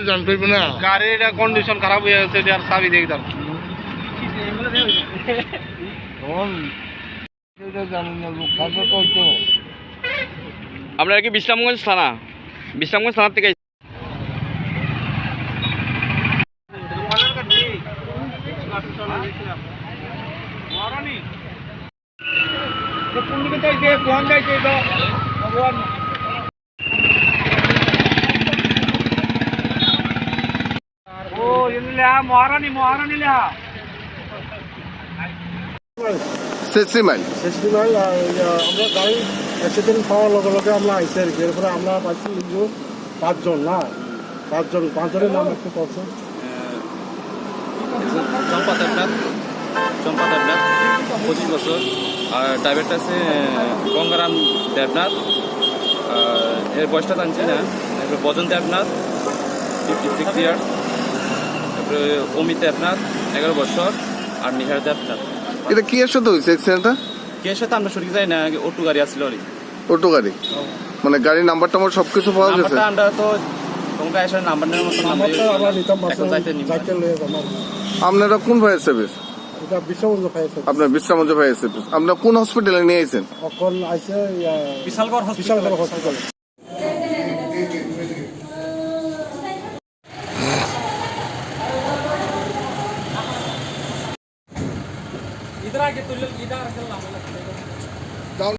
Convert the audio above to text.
জানতে না গাড়ির কন্ডিশন খারাপ হয়ে গেছে, আর চাবি দিয়ে দাও। আপনারা কি বিশ্রামগঞ্জ থানা থেকে মহারানী শেষরি মাইল আমরা গাড়ি অ্যাক্সিডেন্ট পাওয়ার লগে লগে আমরা আইসি আর কি। এরপরে আমরা পাইছি পাঁচজন না পাঁচজনের নাম একটু বলছেন। চম্পা দেবনাথ 25 বছর, আর ড্রাইভারটা আছে গঙ্গারাম দেবনাথ, এর বয়সটা জানছি না। তারপরে বজন দেবনাথ 56 ইয়ার্স, তারপরে অমিত দেবনাথ 11 বছর, আর নিহার দেবনাথ। এটা কি এর সাথে হয়েছে অ্যাক্সিডেন্টটা? কে সাথে আমরা সঠিক যাই না, অটো গাড়ি আসছিল। অটো গাড়ি মানে গাড়ির নাম্বার টাম্বার সবকিছু পাওয়া গেছে? আমরা তো তোমাকে এসে নাম্বার নেওয়ার মতো আমরা নিতাম আপনারা কোন ফায়ার সার্ভিস? এটা বিশ্ববন্ধ ফায়ার সার্ভিস। আপনার বিশ্রামগঞ্জ ফায়ার সার্ভিস। আপনারা কোন হসপিটালে নিয়ে আইছেন? এখন আইসে বিশালগড় হসপিটাল।